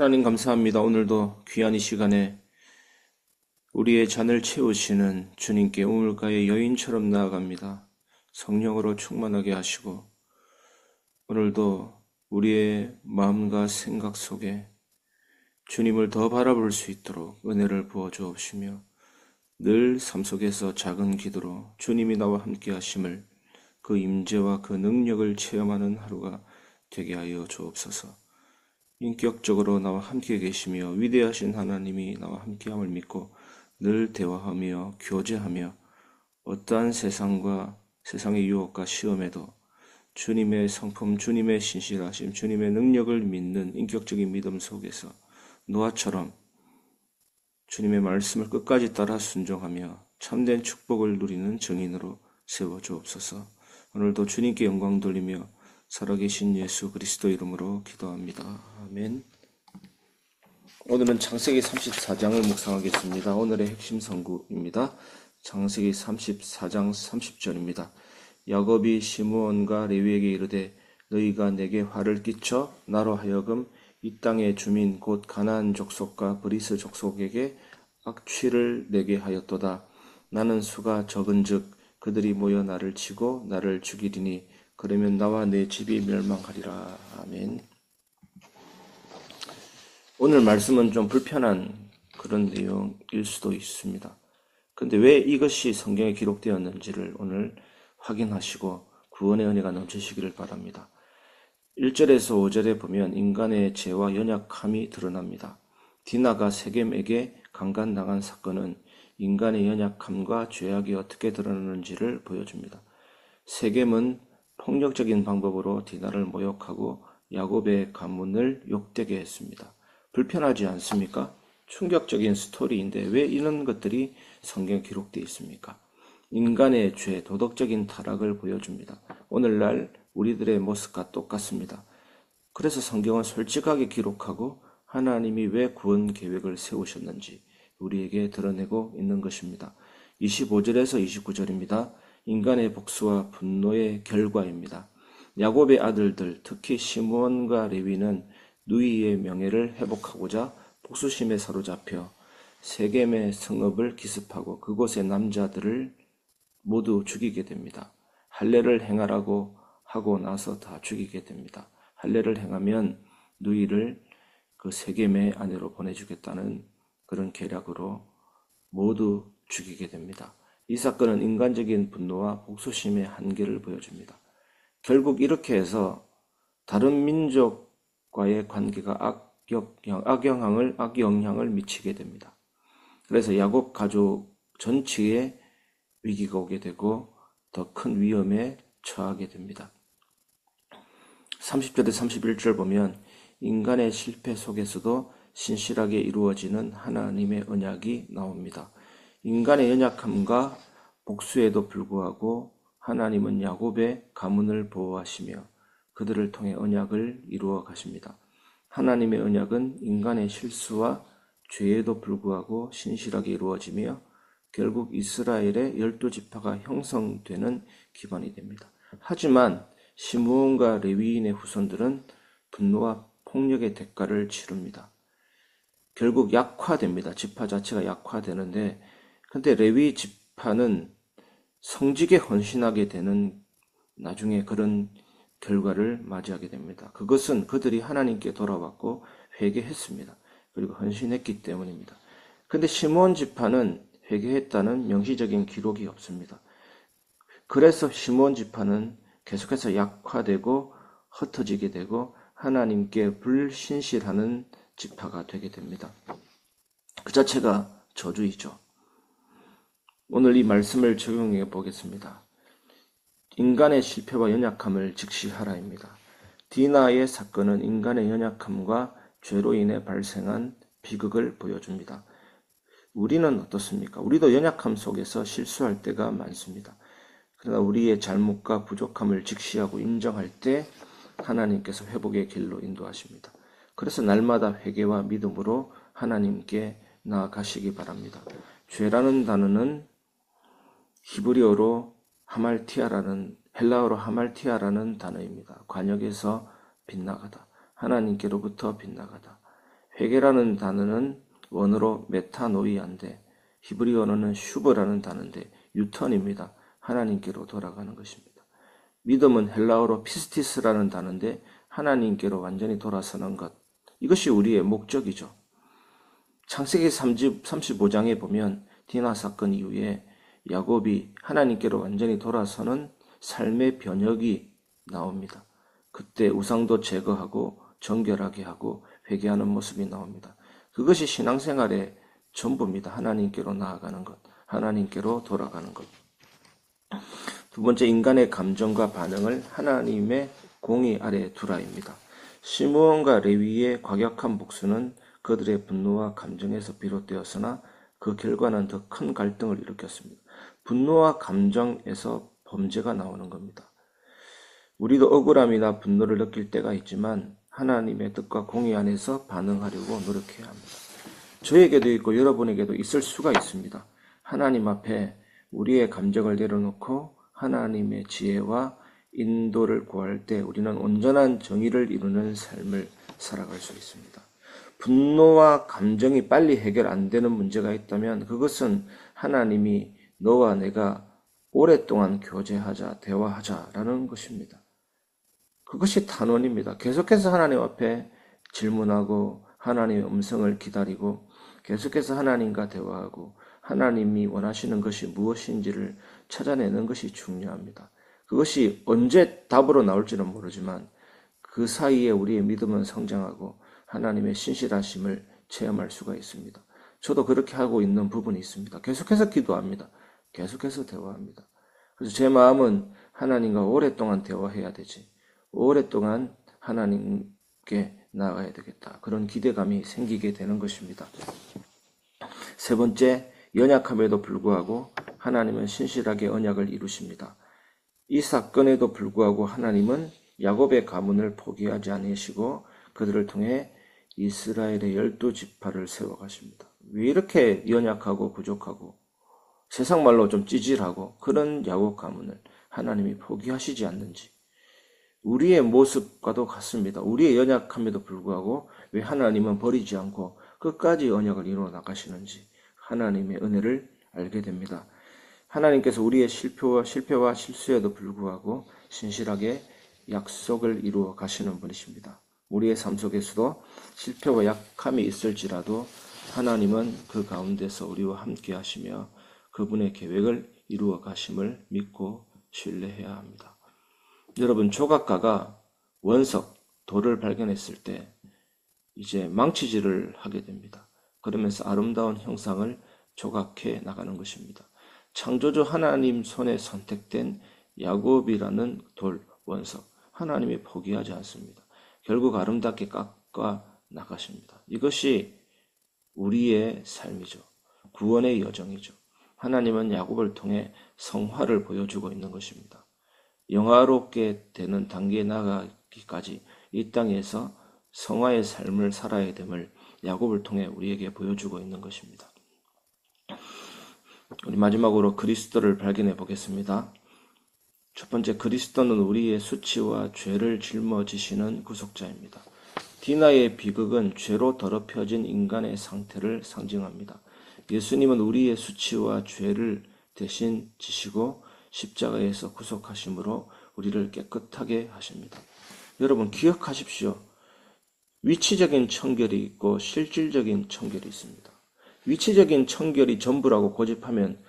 하나님 감사합니다. 오늘도 귀한 이 시간에 우리의 잔을 채우시는 주님께 우물가의 여인처럼 나아갑니다. 성령으로 충만하게 하시고 오늘도 우리의 마음과 생각 속에 주님을 더 바라볼 수 있도록 은혜를 부어 주옵시며 늘 삶 속에서 작은 기도로 주님이 나와 함께 하심을 그 임재와 그 능력을 체험하는 하루가 되게 하여 주옵소서. 인격적으로 나와 함께 계시며 위대하신 하나님이 나와 함께함을 믿고 늘 대화하며 교제하며 어떠한 세상과 세상의 유혹과 시험에도 주님의 성품, 주님의 신실하심, 주님의 능력을 믿는 인격적인 믿음 속에서 노아처럼 주님의 말씀을 끝까지 따라 순종하며 참된 축복을 누리는 증인으로 세워주옵소서. 오늘도 주님께 영광 돌리며 살아계신 예수 그리스도 이름으로 기도합니다. 아멘. 오늘은 창세기 34장을 묵상하겠습니다. 오늘의 핵심 성구입니다. 창세기 34장 30절입니다. 야곱이 시므온과 레위에게 이르되 너희가 내게 화를 끼쳐 나로 하여금 이 땅의 주민 곧 가나안 족속과 브리스 족속에게 악취를 내게 하였도다. 나는 수가 적은즉 그들이 모여 나를 치고 나를 죽이리니 그러면 나와 내 집이 멸망하리라. 아멘. 오늘 말씀은 좀 불편한 그런 내용일 수도 있습니다. 근데 왜 이것이 성경에 기록되었는지를 오늘 확인하시고 구원의 은혜가 넘치시기를 바랍니다. 1절에서 5절에 보면 인간의 죄와 연약함이 드러납니다. 디나가 세겜에게 강간당한 사건은 인간의 연약함과 죄악이 어떻게 드러나는지를 보여줍니다. 세겜은 폭력적인 방법으로 디나를 모욕하고 야곱의 가문을 욕되게 했습니다. 불편하지 않습니까? 충격적인 스토리인데 왜 이런 것들이 성경에 기록되어 있습니까? 인간의 죄, 도덕적인 타락을 보여줍니다. 오늘날 우리들의 모습과 똑같습니다. 그래서 성경은 솔직하게 기록하고 하나님이 왜 구원 계획을 세우셨는지 우리에게 드러내고 있는 것입니다. 25절에서 29절입니다. 인간의 복수와 분노의 결과입니다. 야곱의 아들들, 특히 시므온과 레위는 누이의 명예를 회복하고자 복수심에 사로잡혀 세겜의 성읍을 기습하고 그곳의 남자들을 모두 죽이게 됩니다. 할례를 행하라고 하고 나서 다 죽이게 됩니다. 할례를 행하면 누이를 그 세겜의 아내로 보내주겠다는 그런 계략으로 모두 죽이게 됩니다. 이 사건은 인간적인 분노와 복수심의 한계를 보여줍니다. 결국 이렇게 해서 다른 민족과의 관계가 악영향을 미치게 됩니다. 그래서 야곱 가족 전체에 위기가 오게 되고 더 큰 위험에 처하게 됩니다. 30절에 31절 보면 인간의 실패 속에서도 신실하게 이루어지는 하나님의 언약이 나옵니다. 인간의 연약함과 복수에도 불구하고 하나님은 야곱의 가문을 보호하시며 그들을 통해 언약을 이루어 가십니다. 하나님의 언약은 인간의 실수와 죄에도 불구하고 신실하게 이루어지며 결국 이스라엘의 12지파가 형성되는 기반이 됩니다. 하지만 시므온과 레위인의 후손들은 분노와 폭력의 대가를 치릅니다. 결국 약화됩니다. 지파 자체가 약화되는데 근데 레위 지파는 성직에 헌신하게 되는 나중에 그런 결과를 맞이하게 됩니다. 그것은 그들이 하나님께 돌아왔고 회개했습니다. 그리고 헌신했기 때문입니다. 근데 시므온 지파는 회개했다는 명시적인 기록이 없습니다. 그래서 시므온 지파는 계속해서 약화되고 흩어지게 되고 하나님께 불신실하는 지파가 되게 됩니다. 그 자체가 저주이죠. 오늘 이 말씀을 적용해 보겠습니다. 인간의 실패와 연약함을 직시하라입니다. 디나의 사건은 인간의 연약함과 죄로 인해 발생한 비극을 보여줍니다. 우리는 어떻습니까? 우리도 연약함 속에서 실수할 때가 많습니다. 그러나 우리의 잘못과 부족함을 직시하고 인정할 때 하나님께서 회복의 길로 인도하십니다. 그래서 날마다 회개와 믿음으로 하나님께 나아가시기 바랍니다. 죄라는 단어는 히브리어로 헬라어로 하말티아라는 단어입니다. 관역에서 빗나가다, 하나님께로부터 빗나가다. 회개라는 단어는 원어로 메타노이아인데 히브리어로는 슈브라는 단어인데 유턴입니다. 하나님께로 돌아가는 것입니다. 믿음은 헬라어로 피스티스라는 단어인데 하나님께로 완전히 돌아서는 것. 이것이 우리의 목적이죠. 창세기 35장에 보면 디나 사건 이후에 야곱이 하나님께로 완전히 돌아서는 삶의 변혁이 나옵니다. 그때 우상도 제거하고 정결하게 하고 회개하는 모습이 나옵니다. 그것이 신앙생활의 전부입니다. 하나님께로 나아가는 것, 하나님께로 돌아가는 것. 두 번째, 인간의 감정과 반응을 하나님의 공의 아래 두라입니다. 시므온과 레위의 과격한 복수는 그들의 분노와 감정에서 비롯되었으나 그 결과는 더 큰 갈등을 일으켰습니다. 분노와 감정에서 범죄가 나오는 겁니다. 우리도 억울함이나 분노를 느낄 때가 있지만 하나님의 뜻과 공의 안에서 반응하려고 노력해야 합니다. 저에게도 있고 여러분에게도 있을 수가 있습니다. 하나님 앞에 우리의 감정을 내려놓고 하나님의 지혜와 인도를 구할 때 우리는 온전한 정의를 이루는 삶을 살아갈 수 있습니다. 분노와 감정이 빨리 해결 안 되는 문제가 있다면 그것은 하나님이 너와 내가 오랫동안 교제하자, 대화하자라는 것입니다. 그것이 탄원입니다. 계속해서 하나님 앞에 질문하고 하나님의 음성을 기다리고 계속해서 하나님과 대화하고 하나님이 원하시는 것이 무엇인지를 찾아내는 것이 중요합니다. 그것이 언제 답으로 나올지는 모르지만 그 사이에 우리의 믿음은 성장하고 하나님의 신실하심을 체험할 수가 있습니다. 저도 그렇게 하고 있는 부분이 있습니다. 계속해서 기도합니다. 계속해서 대화합니다. 그래서 제 마음은 하나님과 오랫동안 대화해야 되지. 오랫동안 하나님께 나아가야 되겠다. 그런 기대감이 생기게 되는 것입니다. 세 번째, 연약함에도 불구하고 하나님은 신실하게 언약을 이루십니다. 이 사건에도 불구하고 하나님은 야곱의 가문을 포기하지 않으시고 그들을 통해 이스라엘의 12지파를 세워가십니다. 왜 이렇게 연약하고 부족하고 세상 말로 좀 찌질하고 그런 야곱 가문을 하나님이 포기하시지 않는지 우리의 모습과도 같습니다. 우리의 연약함에도 불구하고 왜 하나님은 버리지 않고 끝까지 언약을 이루어 나가시는지 하나님의 은혜를 알게 됩니다. 하나님께서 우리의 실패와 실수에도 불구하고 신실하게 약속을 이루어 가시는 분이십니다. 우리의 삶 속에서도 실패와 약함이 있을지라도 하나님은 그 가운데서 우리와 함께 하시며 그분의 계획을 이루어 가심을 믿고 신뢰해야 합니다. 여러분, 조각가가 원석, 돌을 발견했을 때 이제 망치질을 하게 됩니다. 그러면서 아름다운 형상을 조각해 나가는 것입니다. 창조주 하나님 손에 선택된 야곱이라는 돌, 원석, 하나님이 포기하지 않습니다. 결국 아름답게 깎아 나가십니다. 이것이 우리의 삶이죠. 구원의 여정이죠. 하나님은 야곱을 통해 성화를 보여주고 있는 것입니다. 영화롭게 되는 단계에 나가기까지 이 땅에서 성화의 삶을 살아야 됨을 야곱을 통해 우리에게 보여주고 있는 것입니다. 우리 마지막으로 그리스도를 발견해 보겠습니다. 첫 번째, 그리스도는 우리의 수치와 죄를 짊어지시는 구속자입니다. 디나의 비극은 죄로 더럽혀진 인간의 상태를 상징합니다. 예수님은 우리의 수치와 죄를 대신 지시고 십자가에서 구속하심으로 우리를 깨끗하게 하십니다. 여러분, 기억하십시오. 위치적인 청결이 있고 실질적인 청결이 있습니다. 위치적인 청결이 전부라고 고집하면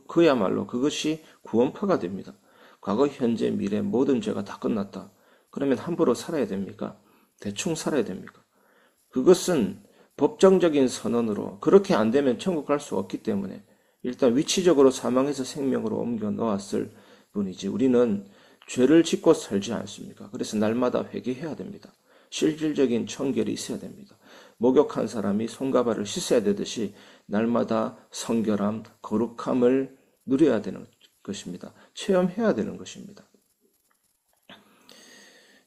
그야말로 그것이 구원파가 됩니다. 과거, 현재, 미래 모든 죄가 다 끝났다. 그러면 함부로 살아야 됩니까? 대충 살아야 됩니까? 그것은 법정적인 선언으로 그렇게 안 되면 천국 갈 수 없기 때문에 일단 위치적으로 사망해서 생명으로 옮겨 놓았을 뿐이지 우리는 죄를 짓고 살지 않습니까? 그래서 날마다 회개해야 됩니다. 실질적인 청결이 있어야 됩니다. 목욕한 사람이 손과 발을 씻어야 되듯이 날마다 성결함, 거룩함을 누려야 되는 것입니다. 체험해야 되는 것입니다.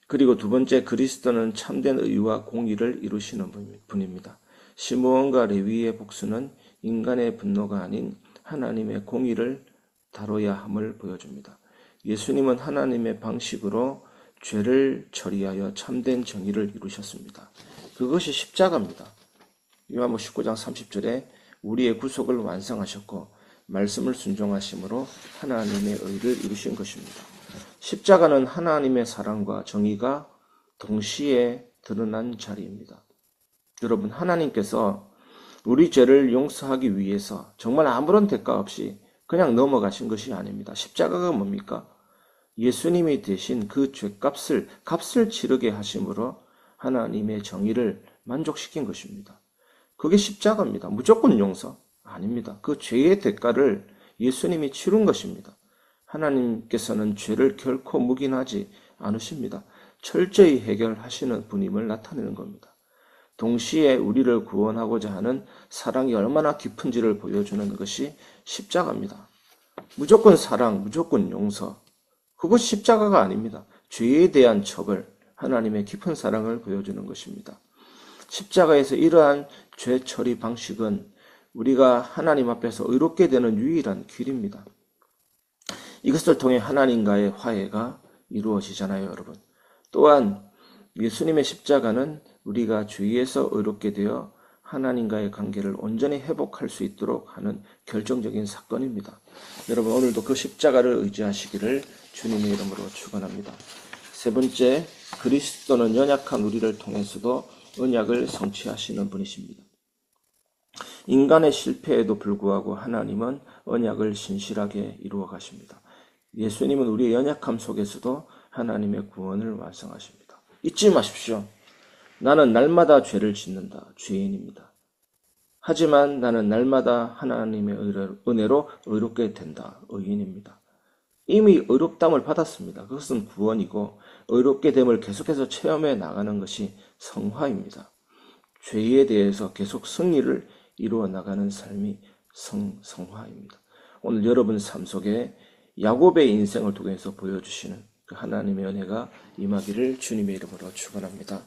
그리고 두 번째, 그리스도는 참된 의와 공의를 이루시는 분입니다. 시므온과 레위의 복수는 인간의 분노가 아닌 하나님의 공의를 다뤄야 함을 보여줍니다. 예수님은 하나님의 방식으로 죄를 처리하여 참된 정의를 이루셨습니다. 그것이 십자가입니다. 요한복음 19장 30절에 우리의 구속을 완성하셨고 말씀을 순종하심으로 하나님의 의를 이루신 것입니다. 십자가는 하나님의 사랑과 정의가 동시에 드러난 자리입니다. 여러분, 하나님께서 우리 죄를 용서하기 위해서 정말 아무런 대가 없이 그냥 넘어가신 것이 아닙니다. 십자가가 뭡니까? 예수님이 대신 그 값을 치르게 하심으로 하나님의 정의를 만족시킨 것입니다. 그게 십자가입니다. 무조건 용서 아닙니다. 그 죄의 대가를 예수님이 치른 것입니다. 하나님께서는 죄를 결코 묵인하지 않으십니다. 철저히 해결하시는 분임을 나타내는 겁니다. 동시에 우리를 구원하고자 하는 사랑이 얼마나 깊은지를 보여주는 것이 십자가입니다. 무조건 사랑, 무조건 용서. 그것이 십자가가 아닙니다. 죄에 대한 처벌, 하나님의 깊은 사랑을 보여주는 것입니다. 십자가에서 이러한 죄 처리 방식은 우리가 하나님 앞에서 의롭게 되는 유일한 길입니다. 이것을 통해 하나님과의 화해가 이루어지잖아요, 여러분. 또한 예수님의 십자가는 우리가 죄에서 의롭게 되어 하나님과의 관계를 온전히 회복할 수 있도록 하는 결정적인 사건입니다. 여러분, 오늘도 그 십자가를 의지하시기를 주님의 이름으로 축원합니다. 세 번째, 그리스도는 연약한 우리를 통해서도 언약을 성취하시는 분이십니다. 인간의 실패에도 불구하고 하나님은 언약을 신실하게 이루어 가십니다. 예수님은 우리의 연약함 속에서도 하나님의 구원을 완성하십니다. 잊지 마십시오. 나는 날마다 죄를 짓는다. 죄인입니다. 하지만 나는 날마다 하나님의 은혜로 의롭게 된다. 의인입니다. 이미 의롭담을 받았습니다. 그것은 구원이고 의롭게 됨을 계속해서 체험해 나가는 것이 성화입니다. 죄에 대해서 계속 승리를 이루어 나가는 삶이 성화입니다. 오늘 여러분 삶 속에 야곱의 인생을 통해서 보여주시는 그 하나님의 은혜가 임하기를 주님의 이름으로 축원합니다.